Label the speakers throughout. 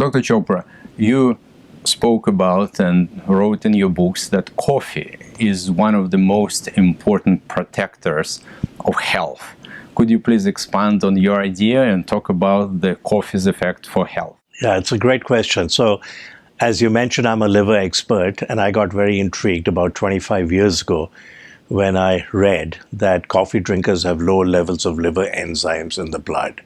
Speaker 1: Dr. Chopra, you spoke about and wrote in your books that coffee is one of the most important protectors of health. Could you please expand on your idea and talk about the coffee's effect for health?
Speaker 2: Yeah, it's a great question. So, as you mentioned, I'm a liver expert, and I got very intrigued about 25 years ago when I read that coffee drinkers have lower levels of liver enzymes in the blood.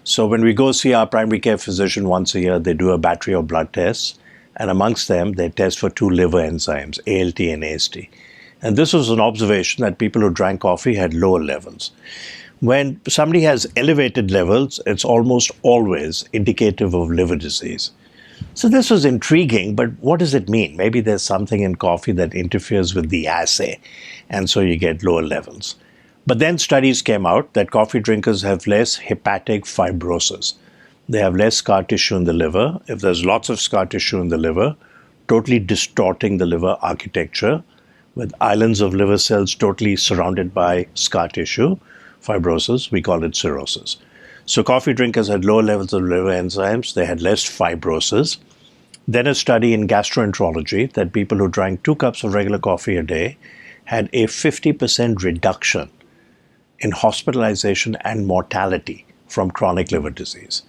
Speaker 2: So when we go see our primary care physician once a year, they do a battery of blood tests, and amongst them, they test for two liver enzymes, ALT and AST. And this was an observation that people who drank coffee had lower levels. When somebody has elevated levels, it's almost always indicative of liver disease. So this was intriguing, but what does it mean? Maybe there's something in coffee that interferes with the assay, and so you get lower levels. But then studies came out that coffee drinkers have less hepatic fibrosis. They have less scar tissue in the liver. If there's lots of scar tissue in the liver, totally distorting the liver architecture, with islands of liver cells totally surrounded by scar tissue, fibrosis, we call it cirrhosis. So coffee drinkers had lower levels of liver enzymes, they had less fibrosis. Then a study in gastroenterology that people who drank 2 cups of regular coffee a day had a 50% reduction in hospitalization and mortality from chronic liver disease.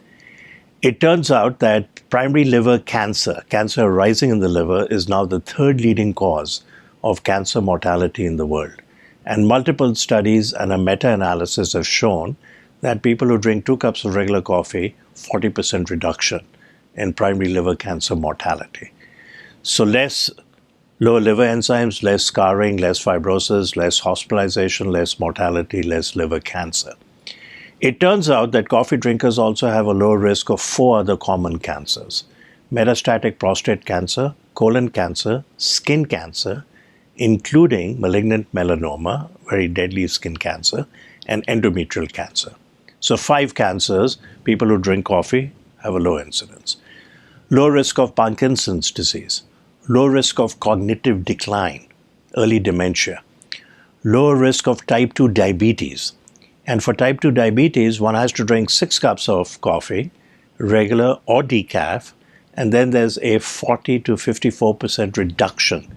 Speaker 2: It turns out that primary liver cancer arising in the liver, is now the 3rd leading cause of cancer mortality in the world. And multiple studies and a meta-analysis have shown that people who drink 2 cups of regular coffee, 40% reduction in primary liver cancer mortality. So less lower liver enzymes, less scarring, less fibrosis, less hospitalization, less mortality, less liver cancer. It turns out that coffee drinkers also have a lower risk of 4 other common cancers: metastatic prostate cancer, colon cancer, skin cancer, including malignant melanoma, very deadly skin cancer, and endometrial cancer. So 5 cancers, people who drink coffee have a low incidence. Low risk of Parkinson's disease, low risk of cognitive decline, early dementia, lower risk of type 2 diabetes. And for type 2 diabetes, one has to drink 6 cups of coffee, regular or decaf, and then there's a 40 to 54% reduction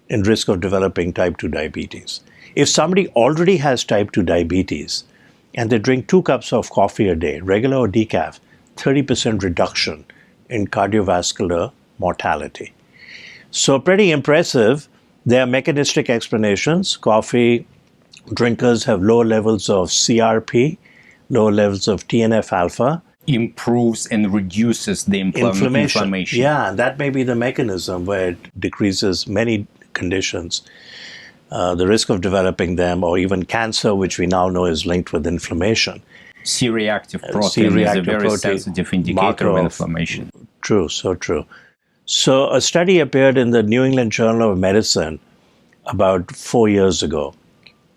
Speaker 2: in risk of developing type 2 diabetes. If somebody already has type 2 diabetes and they drink 2 cups of coffee a day, regular or decaf, 30% reduction in cardiovascular mortality. So pretty impressive. There are mechanistic explanations. Coffee drinkers have lower levels of CRP, lower levels of TNF-alpha.
Speaker 1: Improves and reduces the inflammation.
Speaker 2: Yeah, that may be the mechanism where it decreases many conditions, the risk of developing them, or even cancer, which we now know is linked with inflammation.
Speaker 1: C-reactive protein is a very sensitive indicator of inflammation.
Speaker 2: True, so true. So a study appeared in the New England Journal of Medicine about 4 years ago.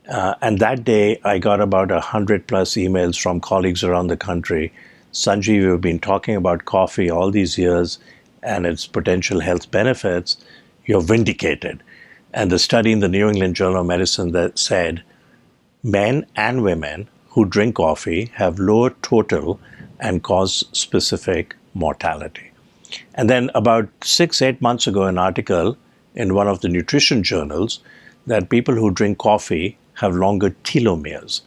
Speaker 2: And that day, I got about 100 plus emails from colleagues around the country. Sanjeev, we've been talking about coffee all these years and its potential health benefits. You're vindicated. And the study in the New England Journal of Medicine that said men and women who drink coffee have lower total and cause-specific mortality. And then about 6-8 months ago, an article in one of the nutrition journals that people who drink coffee have longer telomeres.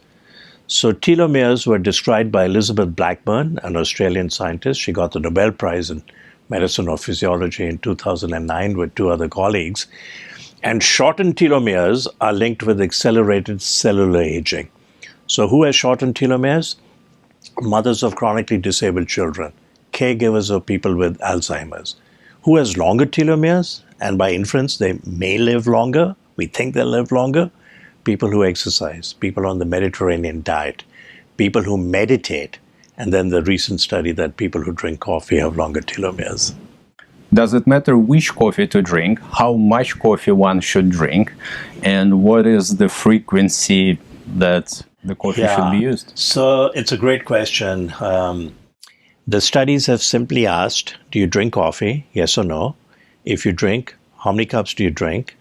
Speaker 2: So telomeres were described by Elizabeth Blackburn, an Australian scientist. She got the Nobel Prize in Medicine or Physiology in 2009 with 2 other colleagues. And shortened telomeres are linked with accelerated cellular aging. So who has shortened telomeres? Mothers of chronically disabled children, caregivers of people with Alzheimer's. Who has longer telomeres? And by inference, they may live longer. We think they'll live longer. People who exercise, people on the Mediterranean diet, people who meditate, and then the recent study that people who drink coffee have longer telomeres.
Speaker 1: Does it matter which coffee to drink, how much coffee one should drink, and what is the frequency that the coffee should be used?
Speaker 2: So it's a great question. The studies have simply asked, do you drink coffee? Yes or no? If you drink, how many cups do you drink?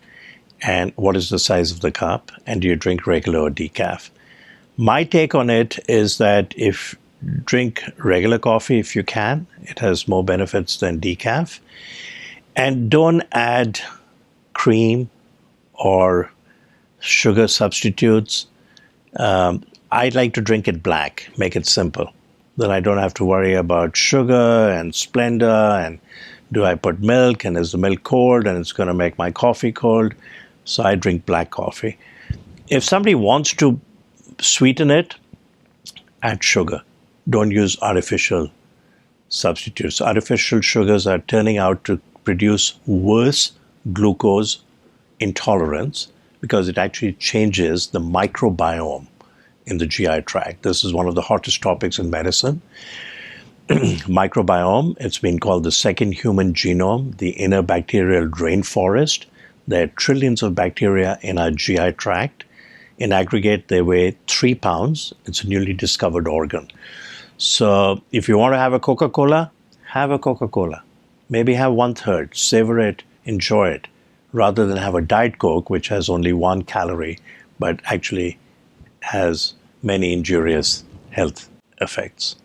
Speaker 2: And what is the size of the cup? And do you drink regular or decaf? My take on it is that if Drink regular coffee if you can. It has more benefits than decaf. And don't add cream or sugar substitutes. I like to drink it black, make it simple. Then I don't have to worry about sugar and splendor and do I put milk and is the milk cold and it's going to make my coffee cold. So I drink black coffee. If somebody wants to sweeten it, add sugar. Don't use artificial substitutes. Artificial sugars are turning out to produce worse glucose intolerance because it actually changes the microbiome in the GI tract. This is one of the hottest topics in medicine. Microbiome, it's been called the second human genome, the inner bacterial rainforest. There are trillions of bacteria in our GI tract. In aggregate, they weigh 3 pounds. It's a newly discovered organ. So if you want to have a Coca-Cola, have a Coca-Cola. Maybe have 1/3, savor it, enjoy it, rather than have a Diet Coke, which has only 1 calorie, but actually has many injurious health effects.